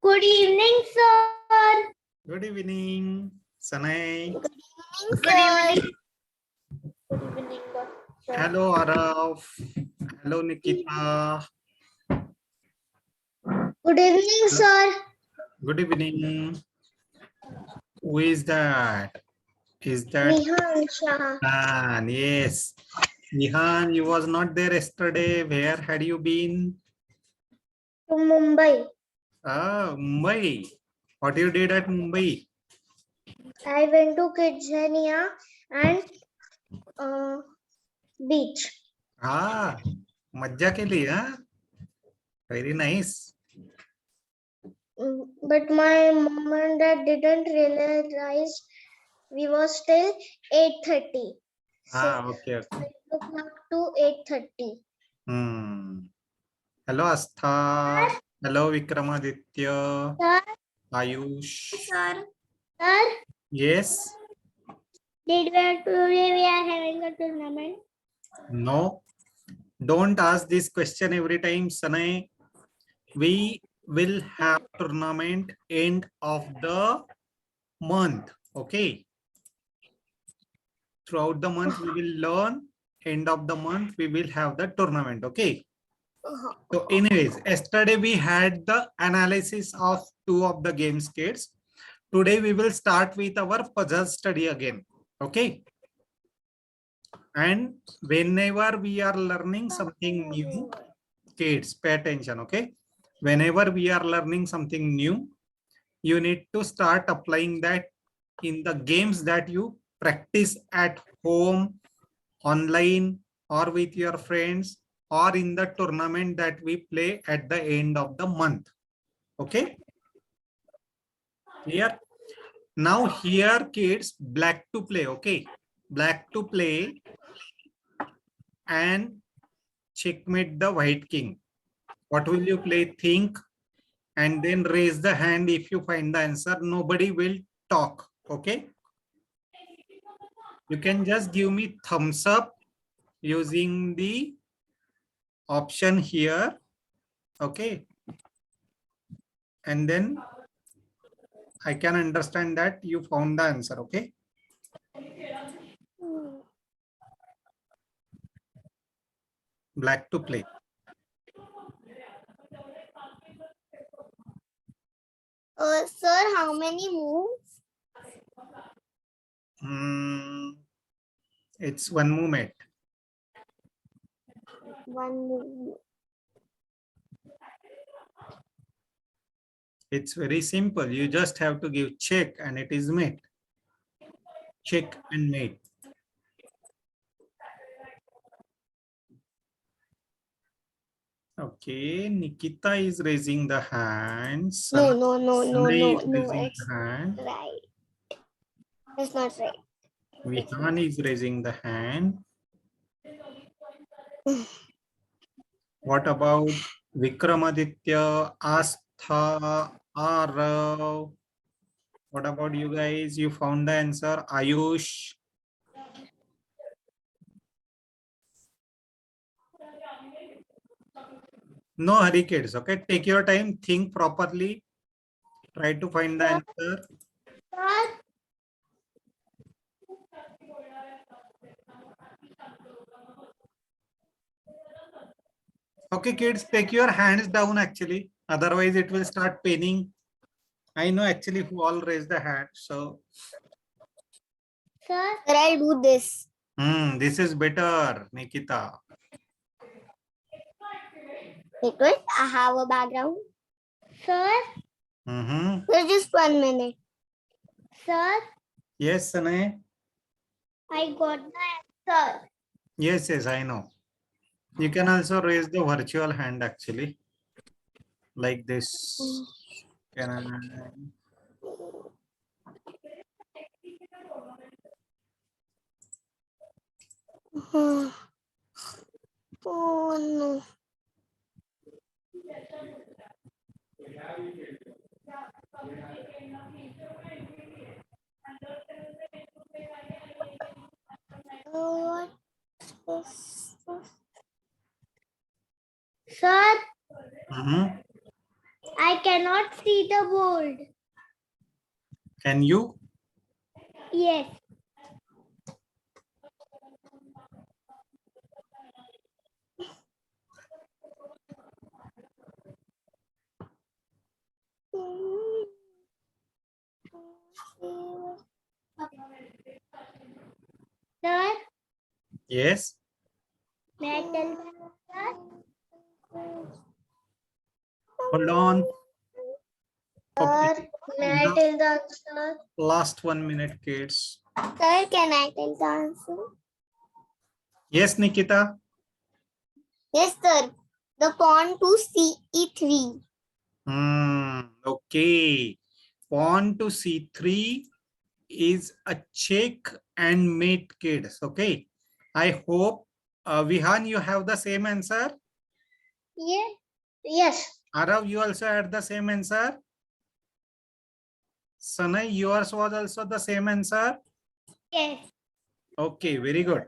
Good evening, sir. Good evening, Sanay. Good evening. Good evening, sir. Hello, Arav. Hello, Nikita. Good evening, sir. Good evening. Who is that? Is that Nihan Shah. Nihan? Yes. Nihan, you was not there yesterday. Where had you been? To Mumbai. Mumbai. What you did at Mumbai? I went to Kidzania and beach. मज्जा केली हा? Very nice. But my mom and dad didn't realize we were still 8:30. Okay. 8 o'clock to 8:30. Hello, Astha. Hello, Vikramaditya. Sir. Ayush. Sir. Sir. Yes. Today we are having a tournament? No. Don't ask this question every time, Sanay. We will have tournament end of the month. Okay. Throughout the month, we will learn. End of the month, we will have the tournament. Okay. So anyways, yesterday we had the analysis of 2 of the game skates. Today we will start with our puzzle study again. Okay. And whenever we are learning something new, kids, pay attention. Okay. Whenever we are learning something new, you need to start applying that in the games that you practice at home, online, or with your friends, or in the tournament that we play at the end of the month. Okay. Clear? Now here, kids, black to play. Okay. Black to play and checkmate the white king. What will you play? Think and then raise the hand if you find the answer. Nobody will talk. Okay. You can just give me thumbs up using the option here. Okay. And then I can understand that you found the answer. Okay. Black to play. Sir, how many moves? It's one movement. One move. It's very simple. You just have to give check and it is mate. Check and mate. Okay, Nikita is raising the hand. No, Sunny is raising the hand. Right. It's not right. Vihan is raising the hand. What about Vikramaditya, Astha, Arav? What about you guys? You found the answer. Ayush. No hurry, kids. Okay, take your time. Think properly. Try to find the answer. Sir. Okay, kids, take your hands down actually. Otherwise, it will start paining. I know actually who all raised the hand. So, Sir, I'll do this. this is better, Nikita. Wait, I have a background. Sir, sir, just 1 minute. Sir, Yes, Sanay. I got the answer. Yes, I know. You can also raise the virtual hand actually. Like this. Can I... Oh no. What is this? Sir, I can cannot see the board. Can you? Yes. Sir, Yes. may I tell the answer? Hold on. Okay. Sir, may I tell the answer? Last 1 minute, kids. Sir, can I tell the answer? Yes, Nikita. Yes, sir. The pawn to CE3. Okay. Pawn to C3 is a check and mate, kids. Okay. I hope, Vihan, you have the same answer. Yeah. Yes. Arav, you also had the same answer. Sanay, yours was also the same answer. Yes. Okay, very good.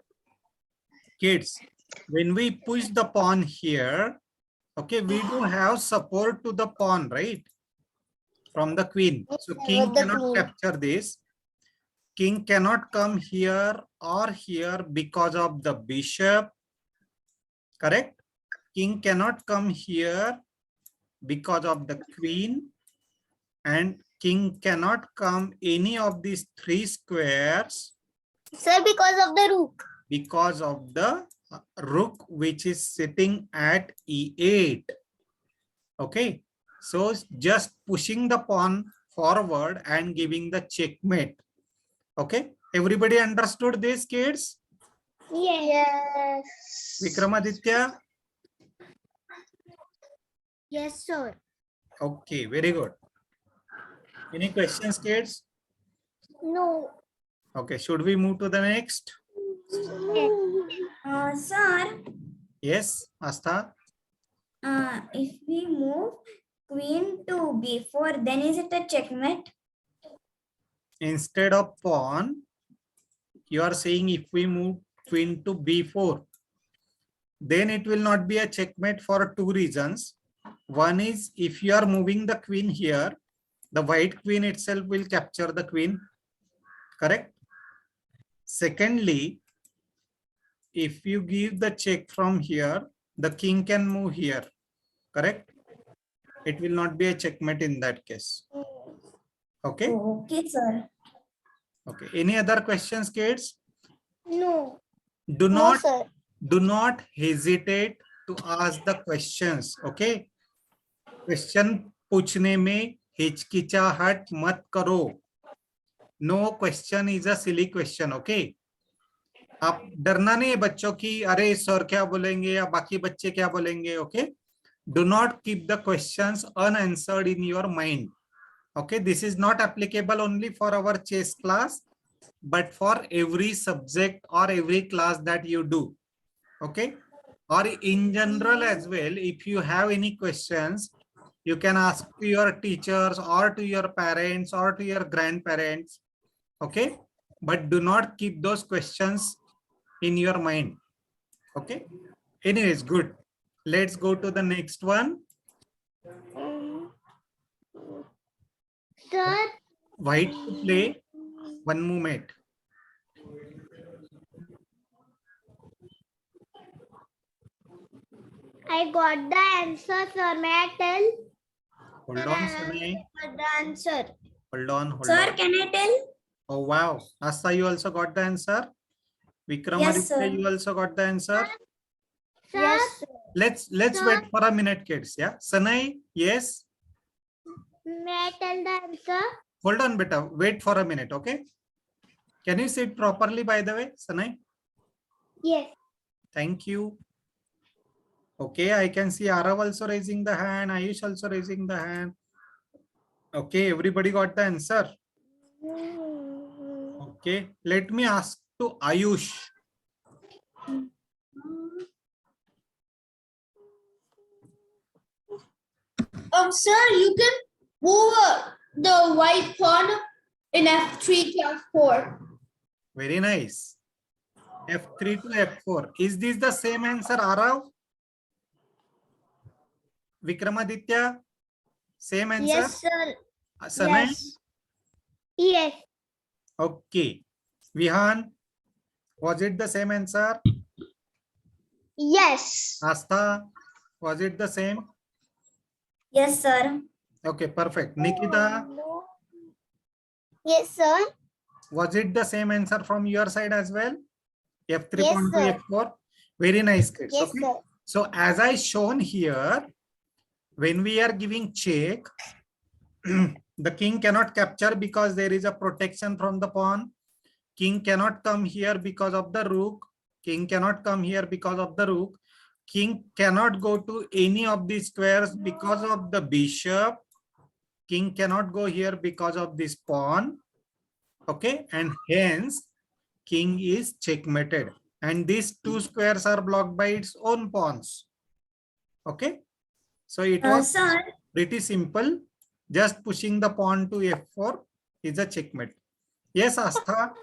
Kids, when we push the pawn here, okay, we do have support to the pawn, right? From the queen. So king cannot capture this. King cannot come here or here because of the bishop. Correct? King cannot come here because of the queen. And king cannot come any of these 3 squares. Sir, because of the rook. Because of the rook which is sitting at e8. Okay, so just pushing the pawn forward and giving the checkmate. Okay, everybody understood this, kids? Yes. Vikramaditya? Yes, sir. Okay, very good. Any questions, kids? No. Okay, should we move to the next? Yes. Sir, Yes, Astha? if we move queen to b4, then is it a checkmate? Instead of pawn, you are saying if we move queen to b4, then it will not be a checkmate for 2 reasons. One is if you are moving the queen here, the white queen itself will capture the queen. Correct? Secondly, if you give the check from here, the king can move here. Correct? It will not be a checkmate in that case. Okay? Okay, sir. Okay. Any other questions, kids? No. Do No, not sir. do not hesitate to ask the questions. Okay? Question पूछने में हिचकिचाहट मत करो. No question is a silly question. Okay? आप डरना नहीं है बच्चों की अरे सर क्या बोलेंगे या बाकी बच्चे क्या बोलेंगे. Okay, do not keep the questions unanswered in your mind. Okay, this is not applicable only for our chess class but for every subject or every class that you do. Okay, or in general as well, if you have any questions, you can ask to your teachers or to your parents or to your grandparents. Okay, but do not keep those questions in your mind. Okay, anyways, good. Let's go to the next one. Sir, White to play. One moment. I got the answer, sir. May I tell? Hold Sir, on, I Sunny. got the answer. Hold on, hold Sir, on. can I tell? Oh, wow. Asa, you also got the answer? Vikramaditya, Yes, sir. you also got the answer? Sir, Yes, sir. Let's Sir. wait for a minute, kids. Yeah. Sanai, yes. may I tell the answer? Hold on, beta. Wait for a minute, okay? Can you sit properly, by the way, Sanai? Yes. Thank you. Okay, I can see Arav also raising the hand. Ayush also raising the hand. Okay, everybody got the answer. Okay, let me ask to Ayush. Sir, you can move the white pawn in f3 to f4. Very nice. F3 to F4. Is this the same answer, Arav? Vikramaditya? Same answer? Yes, sir. Sanay? Yes. Yes. Okay. Vihan, was it the same answer? Yes. Astha, was it the same? Yes, sir. Okay, perfect. Nikita, Yes, sir. was it the same answer from your side as well? F3 Yes, point to sir. F4. Very nice, kids. Yes, Okay. sir. So as I shown here, when we are giving check, the king cannot capture because there is a protection from the pawn. King cannot come here because of the rook. King cannot come here because of the rook. King cannot go to any of these squares because of the bishop. King cannot go here because of this pawn. Okay, and hence king is checkmated. And these two squares are blocked by its own pawns. Okay, so it was Sir, pretty simple. Just pushing the pawn to f4 is a checkmate. Yes, Astha.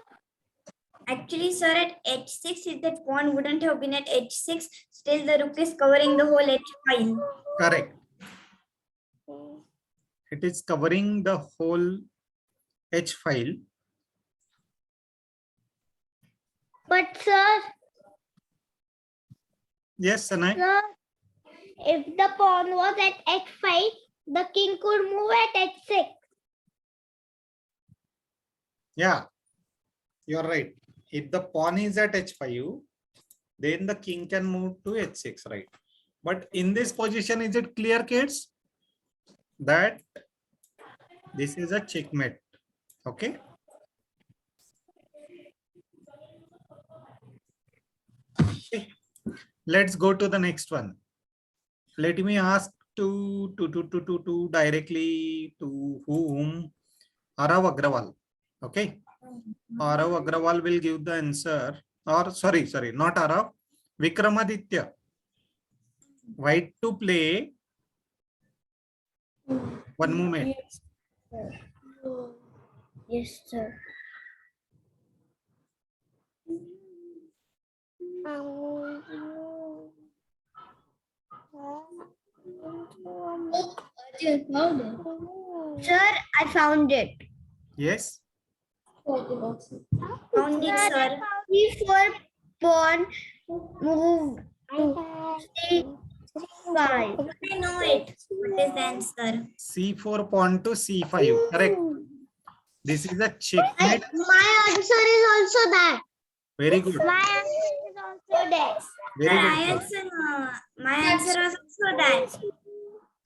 actually, sir, at h6, if that pawn wouldn't have been at h6, still the rook is covering the whole h file. Correct. It is covering the whole H file. But sir, Yes, Sanay. sir, if the pawn was at h5, the king could move at h6. Yeah, you're right. If the pawn is at H5, then the king can move to H6, right? But in this position, is it clear, kids? That this is a checkmate. Okay. Okay. Let's go to the next one. Let me ask to directly to whom? Arav Agrawal. Okay. Arav Agrawal will give the answer. Or sorry, not Arav. Vikramaditya. White to play. One moment. Yes, sir. Oh, I just found it. Sir, I found it. Yes. Found it, sir. E4 pawn move to C5. I know it. What is the answer? C4 pawn to C5. Correct. This is a checkmate. My answer is also that. Very good. My answer is also that. Very My good. answer, my answer was also that.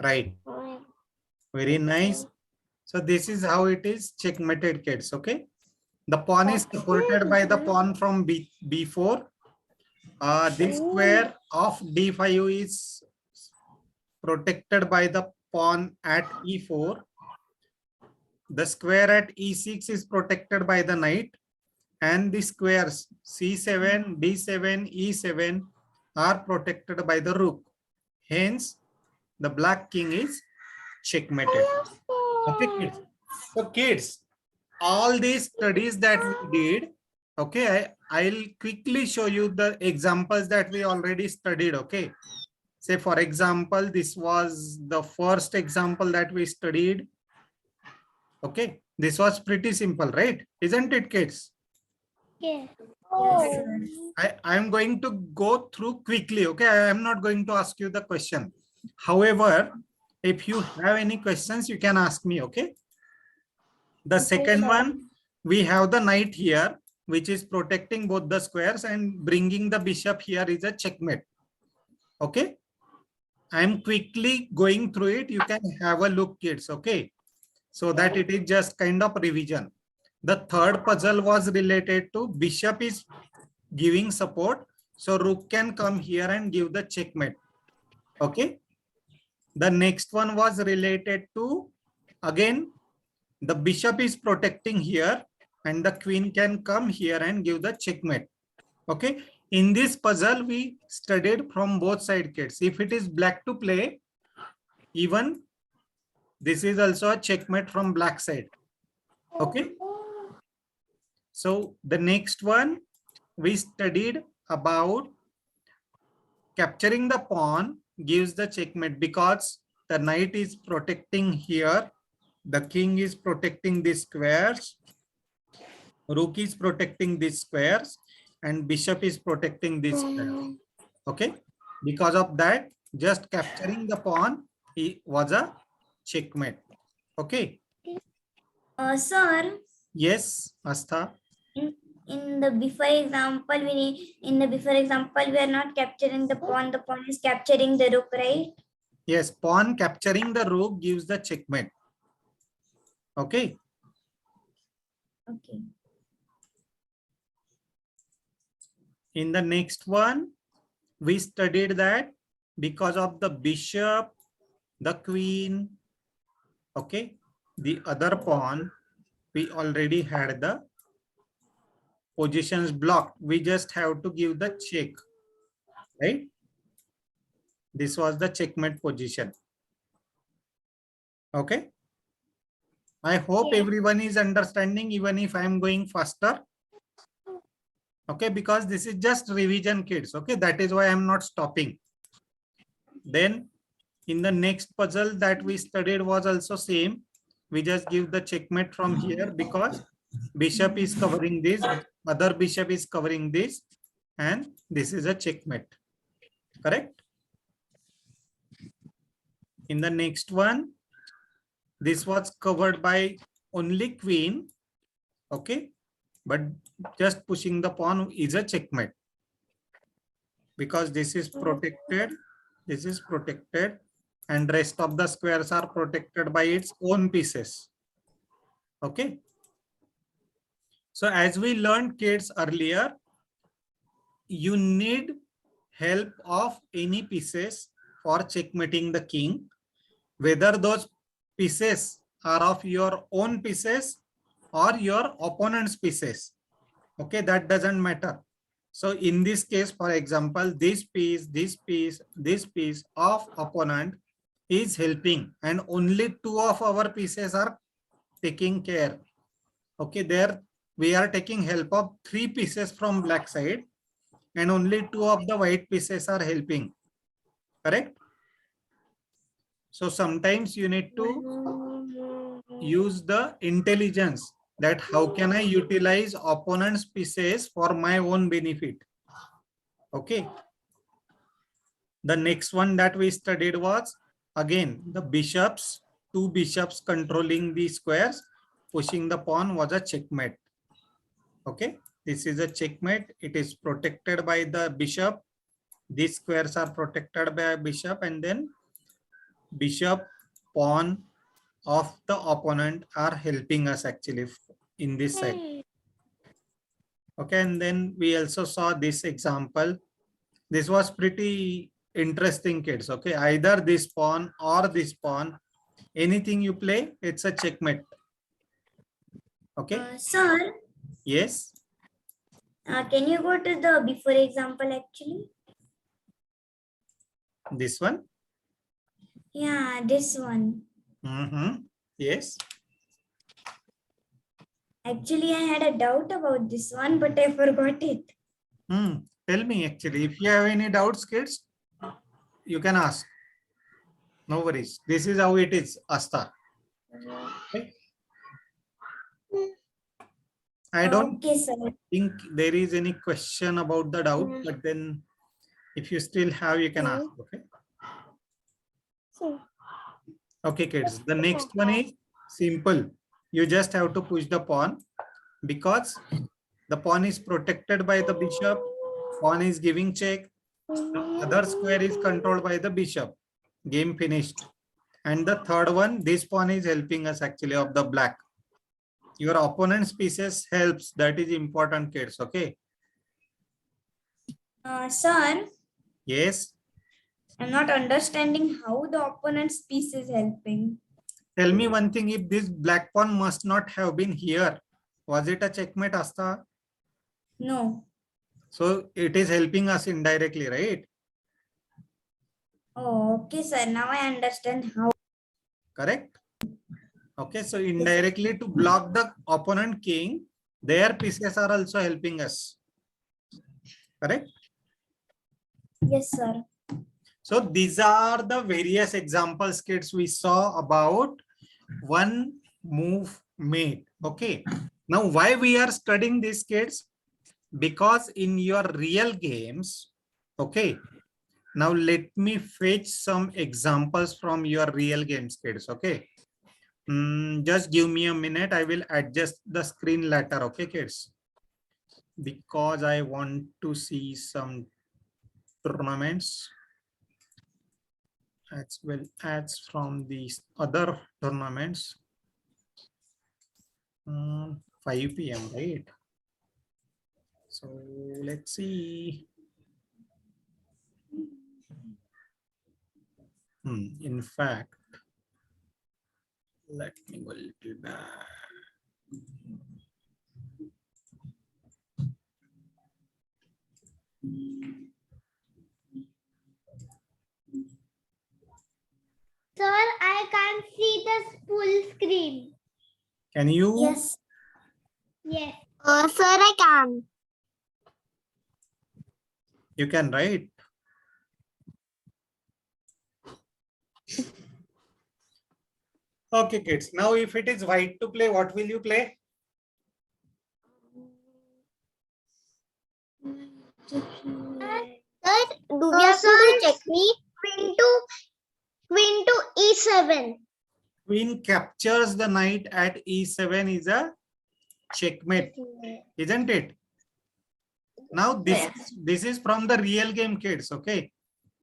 Right. Very nice. So this is how it is checkmated, kids. Okay. The pawn is supported by the pawn from B4. This square of D5 is protected by the pawn at E4. The square at E6 is protected by the knight. And the squares C7, D7, E7 are protected by the rook. Hence, the black king is checkmated. Okay, kids. So, kids, all these studies that we did, okay, I'll quickly show you the examples that we already studied, okay. Say, for example, this was the first example that we studied. Okay, this was pretty simple, right? Isn't it, kids? Yeah. Yes, sir. I am going to go through quickly, okay? I am not going to ask you the question. However, if you have any questions, you can ask me, okay? The second one, we have the knight here, which is protecting both the squares, and bringing the bishop here is a checkmate. Okay? I am quickly going through it. You can have a look, kids, okay? So that it is just kind of revision. The third puzzle was related to bishop is giving support. So rook can come here and give the checkmate. Okay. The next one was related to, again, the bishop is protecting here and the queen can come here and give the checkmate. Okay. In this puzzle, we studied from both side, kids. If it is black to play, even this is also a checkmate from black side. Okay. So the next one, we studied about capturing the pawn gives the checkmate because the knight is protecting here, the king is protecting these squares, rook is protecting these squares, and bishop is protecting this square. Okay, because of that, just capturing the pawn was a checkmate. Okay. Sir, Yes, Astha. in the before example, we are not capturing the pawn is capturing the rook, right? Yes, pawn capturing the rook gives the checkmate. Okay. Okay. In the next one, we studied that because of the bishop, the queen, okay, the other pawn, we already had the positions blocked. We just have to give the check, right? This was the checkmate position. Okay. I hope everyone is understanding, even if I am going faster. Okay, because this is just revision, kids. Okay, that is why I'm not stopping. Then in the next puzzle that we studied was also same. We just give the checkmate from here because bishop is covering this, other bishop is covering this, and this is a checkmate. Correct? In the next one, this was covered by only queen. Okay, but just pushing the pawn is a checkmate because this is protected, this is protected, and rest of the squares are protected by its own pieces. Okay. So as we learned, kids, earlier, you need help of any pieces for checkmating the king, whether those pieces are of your own pieces or your opponent's pieces. Okay, that doesn't matter. So in this case, for example, this piece, this piece, this piece of opponent is helping, and only two of our pieces are taking care. Okay, there we are taking help of three pieces from black side, and only two of the white pieces are helping. Correct? So sometimes you need to use the intelligence that how can I utilize opponent's pieces for my own benefit. Okay. The next one that we studied was again the bishops, two bishops controlling the squares, pushing the pawn was a checkmate. Okay, this is a checkmate. It is protected by the bishop. These squares are protected by a bishop, and then bishop, pawn of the opponent are helping us actually in this side. Okay, and then we also saw this example. This was pretty interesting, kids. Okay, either this pawn or this pawn, anything you play, it's a checkmate. Okay. Sir, Yes. can you go to the before example actually? This one. Yeah, this one. Yes. Actually, I had a doubt about this one, but I forgot it. Tell me actually, if you have any doubts, kids, you can ask. No worries. This is how it is, Asta. Okay. I don't think there is any question about the doubt, but then if you still have, you can ask. Okay. Okay, kids. The next one is simple. You just have to push the pawn because the pawn is protected by the bishop. Pawn is giving check. The other square is controlled by the bishop. Game finished. And the third one, this pawn is helping us actually of the black. Your opponent's pieces helps. That is important, kids. Okay. Sir, Yes. I'm not understanding how the opponent's piece is helping. Tell me one thing, if this black pawn must not have been here, was it a checkmate, Asta? No. So it is helping us indirectly, right? Oh, okay, sir. Now I understand how. Correct? Okay, so indirectly to block the opponent king, their pieces are also helping us. Correct? Yes, sir. So these are the various examples, kids, we saw about one move made. Okay. Now, why we are studying these, kids? Because in your real games, okay. Now let me fetch some examples from your real games, kids. Okay. Just give me a minute. I will adjust the screen later. Okay, kids. Because I want to see some tournaments as well as from these other tournaments. 5 p.m. right? So let's see. In fact, let me go a little back. Sir, I can't see the full screen. Can you? Yes. Yes. Sir, I can. You can, right? Okay, kids. Now, if it is white to play, what will you play? Sir, do we have to do checkmate? Queen to E7. Queen captures the knight at E7 is a checkmate, isn't it? Now, this is from the real game, kids. Okay.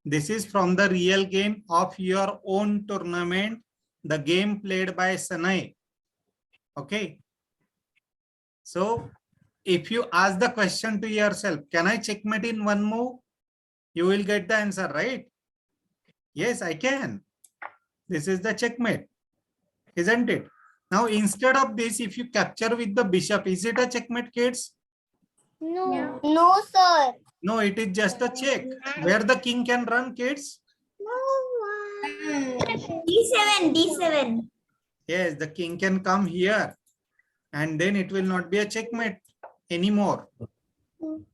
This is from the real game of your own tournament, the game played by Sanay. Okay. So, if you ask the question to yourself, can I checkmate in one move? You will get the answer, right? Yes, I can. This is the checkmate, isn't it? Now, instead of this, if you capture with the bishop, is it a checkmate, kids? No. No, sir. No, it is just a check. Where the king can run, kids? D7, D7. Yes, the king can come here. And then it will not be a checkmate anymore.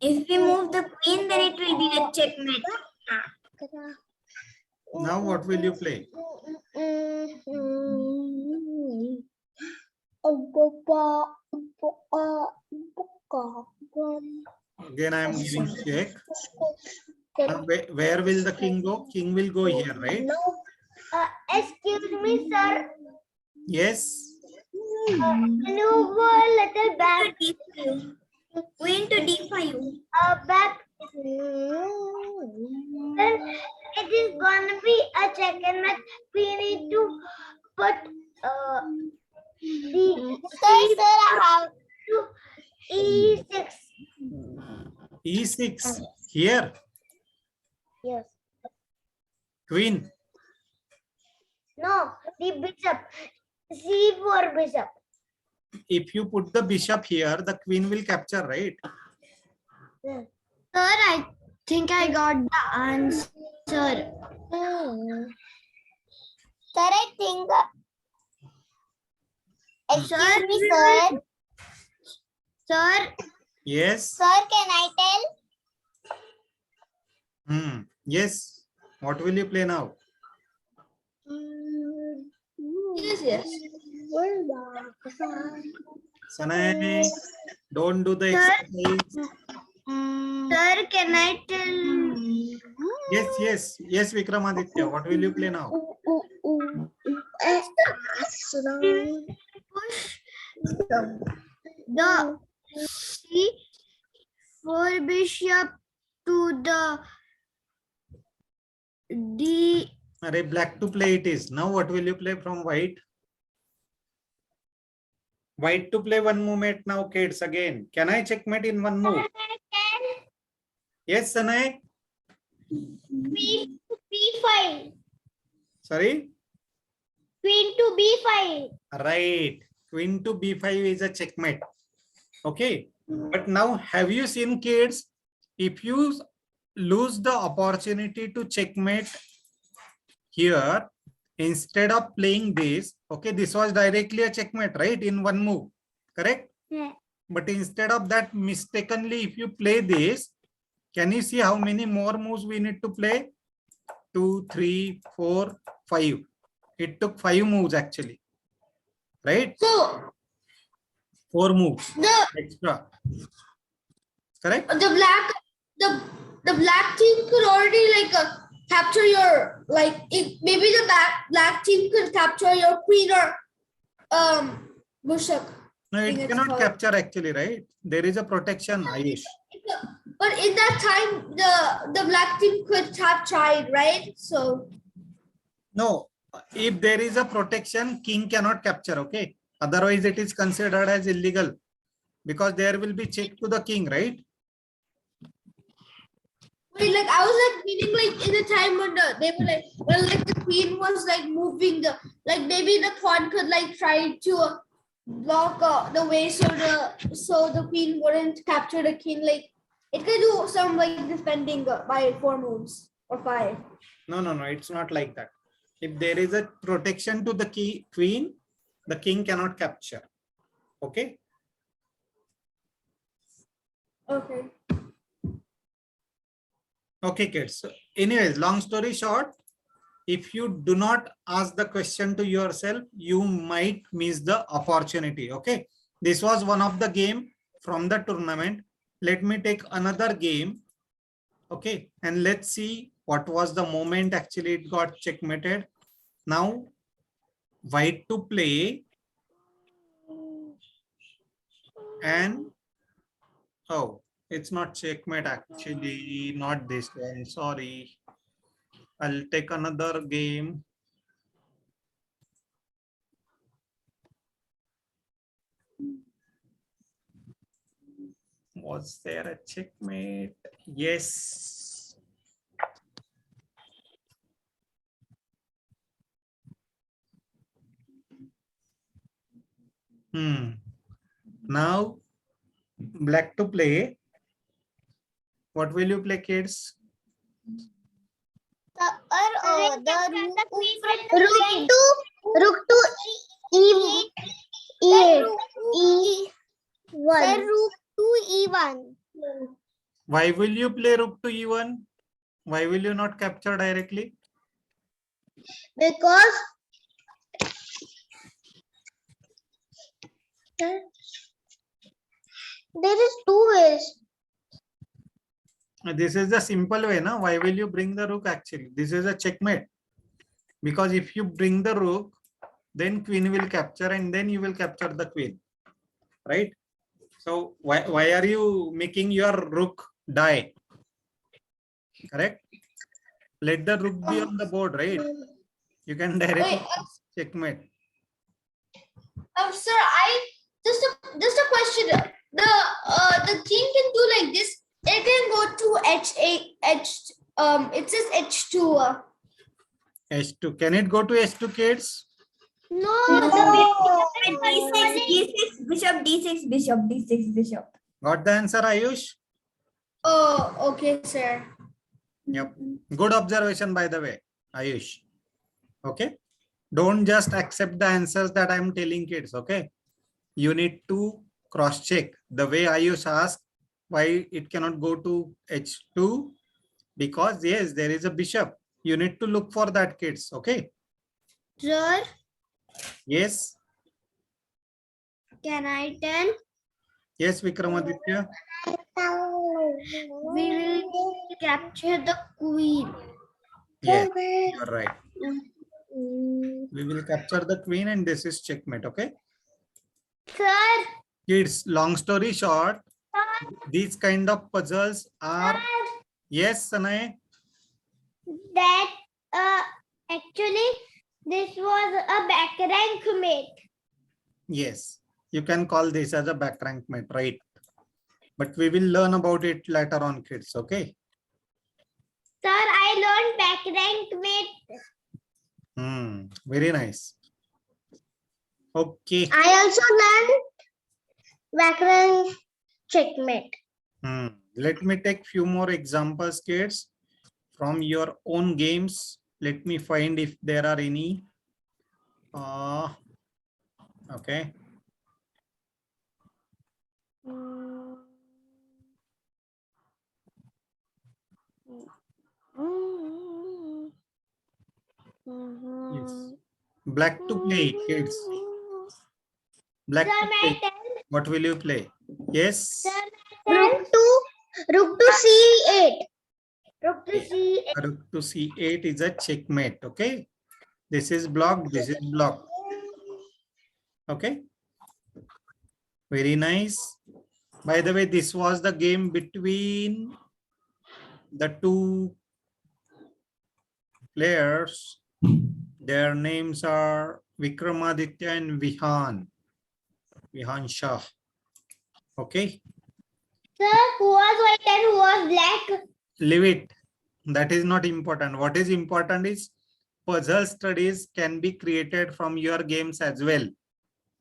If we move the queen, then it will be a checkmate. Now what will you play? Again, I am giving check. Now, where will the king go? King will go here, right? Excuse me, sir. Yes. Can you go a little back? D5. Queen to D5. Back. Then it is gonna be a checkmate. We need to put the sir, I have to E6. E6 here. Yes. Queen. No, the bishop. C4 bishop. If you put the bishop here, the queen will capture, right? Yes. Sir, I think I got the answer. Sir, I think. Excuse me, sir. Sir, Yes. sir, can I tell? Yes. What will you play now? Yes. Sanay, don't do the exercise. Sir, can I tell? Yes, Vikramaditya. What will you play now? Push the C4 bishop to the D. Array, black to play it is. Now what will you play from white? White to play one movement now, kids, again. Can I checkmate in one move? Yes, Sanay? B5. Sorry? Queen to B5. Right. Queen to B5 is a checkmate. Okay. But now, have you seen, kids? If you lose the opportunity to checkmate here, instead of playing this, okay, this was directly a checkmate, right? In one move, correct? Yeah. But instead of that, mistakenly, if you play this, can you see how many more moves we need to play? 2, 3, 4, 5. It took 5 moves actually, right? So 4 moves the extra, correct? the black team could already like capture your maybe the black team could capture your queen or bishop. No, think it it's cannot called. capture actually, right? There is a protection, Ayush. But in that time, the black team could have tried, right? So No, if there is a protection, king cannot capture, okay? Otherwise, it is considered as illegal because there will be check to the king, right? wait, like I was like meaning like in the time when they were like when like the queen was like moving the like maybe the pawn could like try to block the way so the queen wouldn't capture the king. Like it could do some like defending by 4 moves or 5. No, it's not like that. If there is a protection to the queen, the king cannot capture, okay? Okay. Okay, kids. So anyways, long story short, if you do not ask the question to yourself, you might miss the opportunity, okay? This was one of the game from the tournament. Let me take another game, okay? And let's see what was the moment actually it got checkmated. Now, white to play and, oh, it's not checkmate actually, not this one, sorry. I'll take another game. Was there a checkmate? Yes. Now, black to play. What will you play, kids? Rook to E1. Rook to E1. Why will you play rook to E1? Why will you not capture directly? Because there is 2 ways. This is the simple way, no? Why will you bring the rook actually? This is a checkmate. Because if you bring the rook, then queen will capture and then you will capture the queen, right? So why are you making your rook die? Correct? Let the rook be on the board, right? You can directly checkmate. Sir, I just a question. The king can do like this. It can go to H8 it says H2. H2. Can it go to H2, kids? No. D6, bishop, D6, bishop, D6, bishop. Got the answer, Ayush? Oh, okay, sir. Yep. Good observation, by the way, Ayush. Okay. Don't just accept the answers that I'm telling kids. Okay. You need to cross check the way Ayush asked why it cannot go to H2 because yes, there is a bishop. You need to look for that, kids. Okay. Sir, Yes. can I tell? Yes, Vikramaditya. We will capture the queen. Yes, you're right. We will capture the queen and this is checkmate. Okay. Sir, Kids, long story short, these kind of puzzles are, yes, Sanay. that actually this was a back rank mate. Yes, you can call this as a back rank mate, right? But we will learn about it later on, kids. Okay. Sir, I learned back rank mate. Very nice. Okay. I also learned background checkmate. Let me take few more examples, kids, from your own games. Let me find if there are any. Okay. Yes. Black to play, kids. Black to play. What will you play? Yes. Rook to C8. Rook to C. Rook to C8 is a checkmate. Okay. This is block. This is block. Okay. Very nice. By the way, this was the game between the two players. Their names are Vikramaditya and Vihan Shah. Okay. Sir, who was white and who was black? Leave it. That is not important. What is important is puzzle studies can be created from your games as well.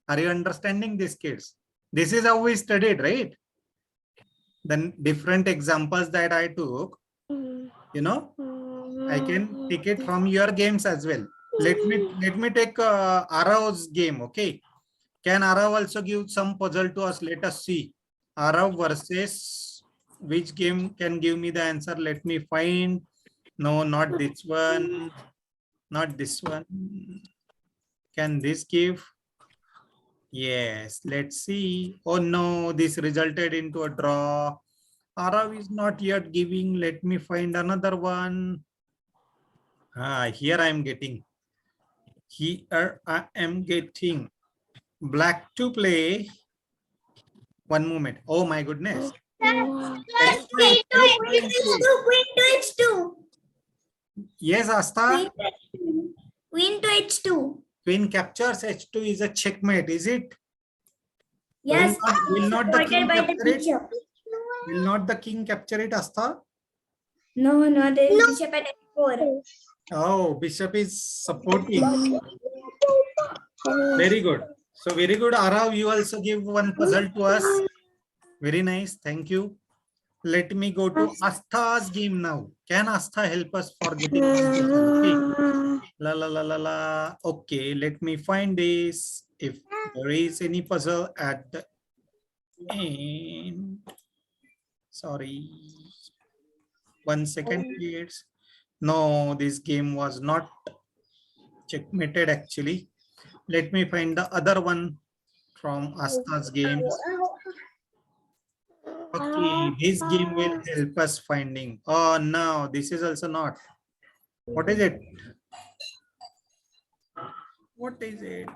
Are you understanding this, kids? This is how we studied, right? The different examples that I took, you know, I can take it from your games as well. Let me take Arav's game. Okay. Can Arav also give some puzzle to us? Let us see. Arav versus which game can give me the answer? Let me find. No, not this one. Not this one. Can this give? Yes, let's see. Oh no, this resulted into a draw. Arav is not yet giving. Let me find another one. Here I am getting. Here I am getting. Black to play. One moment. Oh my goodness. Queen to H2. Yes, Asta. Queen to H2. Queen captures H2 is a checkmate, is it? Yes. Will not the king Supported by the capture it? bishop. Will not the king capture it, Asta? No, there is bishop at F4. Oh, bishop is supporting. Very good. So very good, Arav. You also give one puzzle to us. Very nice. Thank you. Let me go to Astha's game now. Can Astha help us for getting one puzzle? Okay. La la la la la. Okay, let me find this. If there is any puzzle at the end. Sorry. 1 second, please. No, this game was not checkmated actually. Let me find the other one from Astha's games. Okay, this game will help us finding. Oh no, this is also not. What is it? What is it?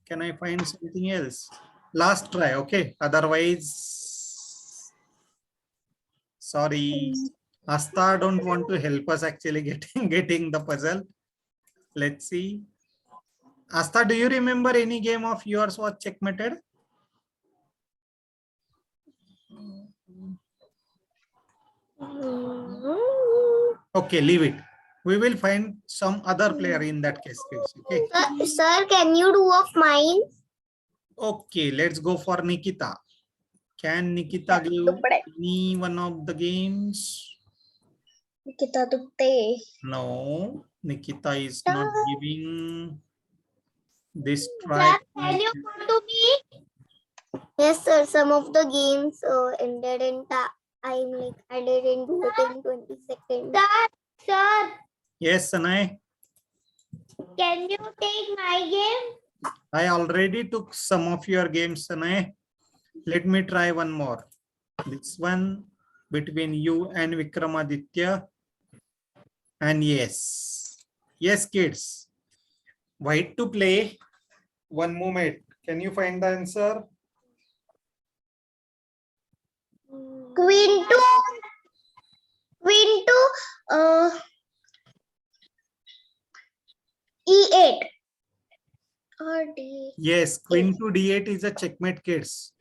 Can I find something else? Last try, okay? Otherwise, sorry. Asta don't want to help us actually getting the puzzle. Let's see. Asta, do you remember any game of yours was checkmated? Okay, leave it. We will find some other player in that case. Okay. Sir, can you do of mine? Okay, let's go for Nikita. Can Nikita give any one of the games? Kita tukte. No, Nikita is not giving this try. Can you go to me? Yes, sir. Some of the games ended in I didn't do it in 20 seconds. Sir, Yes, Sanay. can you take my game? I already took some of your games, Sanay. Let me try one more. This one between you and Vikramaditya. And yes. Yes, kids. White to play. One moment. Can you find the answer? Queen to E8 or D. Yes, Queen to D8 is a checkmate, kids.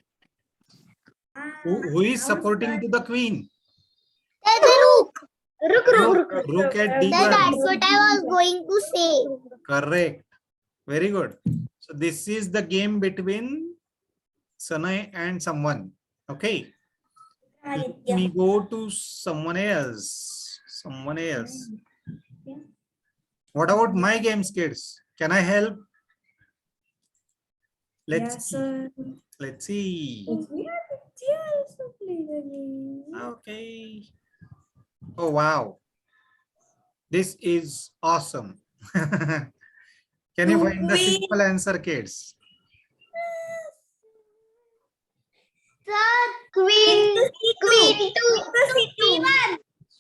Who is supporting to the Queen? Rook. Rook at D1. That's what I was going to say. Correct. Very good. So this is the game between Sanay and someone. Okay. Let me go to someone else. Someone else. What about my games, kids? Can I help? Let's see. Let's see. Okay. Oh, wow. This is awesome. Can you find the simple answer, kids? Sir, queen to C2.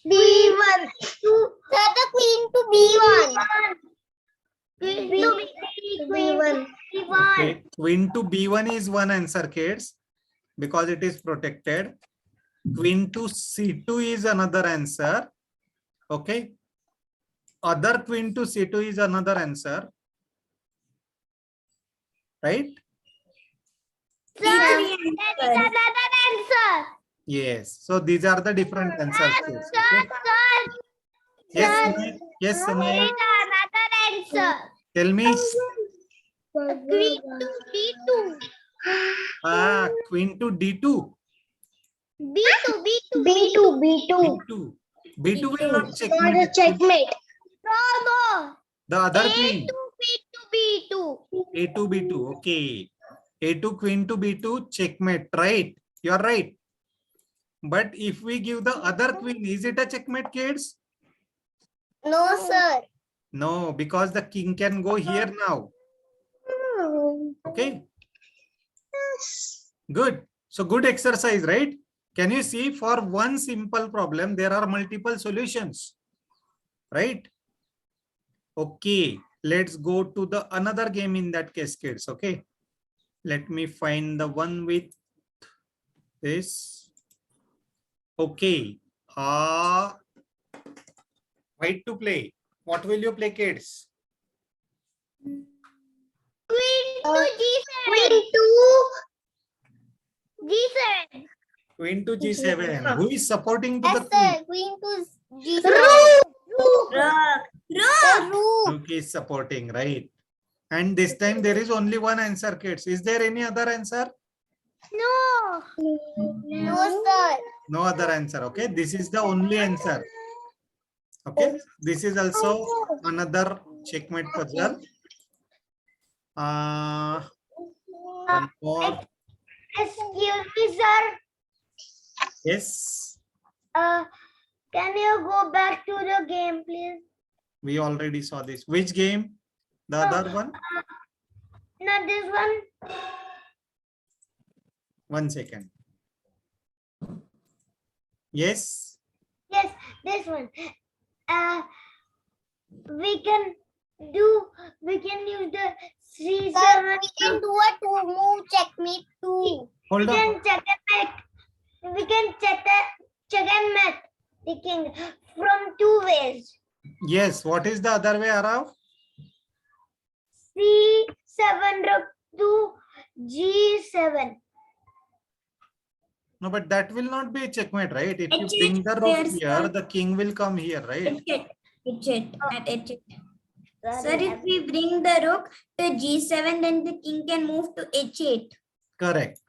B1. Sir, the queen to B1. B1. Okay. Queen to B1 is one answer, kids, because it is protected. Queen to C2 is another answer. Okay. Other queen to C2 is another answer. Right? Sir, that is another answer. Yes. So these are the different answers. Kids. Okay. Yes, Sir, Sunay. Yes, that Sunay. is another answer. Tell me. Queen to D2. Queen to D2. B2. B2. B2 will not checkmate. Checkmate. No. The other A queen. to B2. A2, B2. Okay. A2, queen to B2, checkmate. Right. You are right. But if we give the other queen, is it a checkmate, kids? No, sir. No, because the king can go here now. Okay. Good. So good exercise, right? Can you see for one simple problem, there are multiple solutions, right? Okay. Let's go to the another game in that case, kids. Okay. Let me find the one with this. Okay. White to play. What will you play, kids? Queen to G7. Queen to G7. Who is supporting to the Yes, queen? sir. Queen to G7. Rook. Rook is supporting, right? And this time there is only one answer, kids. Is there any other answer? No. No, sir. No other answer. Okay. This is the only answer. Okay. This is also another checkmate puzzle. One more. Excuse me, sir. Yes. Can you go back to the game, please? We already saw this. Which game? The other one? Not this one. 1 second. Yes. Yes, this one. We can use the C7. We can do a two move checkmate too. Hold on. We can checkmate the king from two ways. Yes. What is the other way around? C7 rook to G7. No, but that will not be a checkmate, right? If you H8 bring the rook pairs, here, sir. the king will come here, right? H8. At H8. Sir, if we bring the rook to G7, then the king can move to H8. Correct.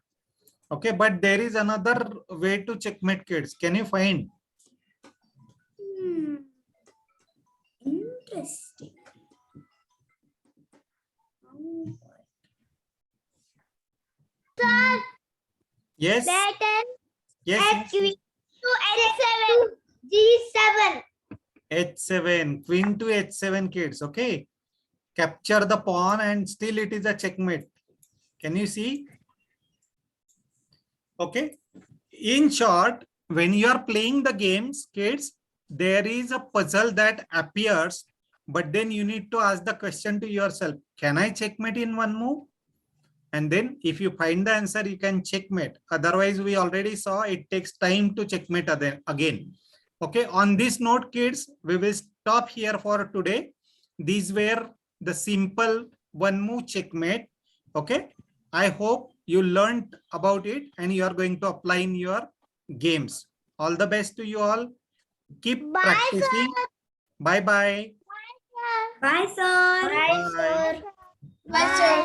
Okay, but there is another way to checkmate, kids. Can you find? Interesting. Sir, Yes. pattern Yes. Queen to H7. G7. H7. Queen to H7, kids. Okay. Capture the pawn and still it is a checkmate. Can you see? Okay. In short, when you are playing the games, kids, there is a puzzle that appears, but then you need to ask the question to yourself, can I checkmate in one move? And then if you find the answer, you can checkmate. Otherwise, we already saw it takes time to checkmate again. Okay. On this note, kids, we will stop here for today. These were the simple one move checkmate. Okay. I hope you learned about it and you are going to apply in your games. All the best to you all. Keep Bye, practicing. Bye-bye. Bye, sir. Bye. Bye, sir.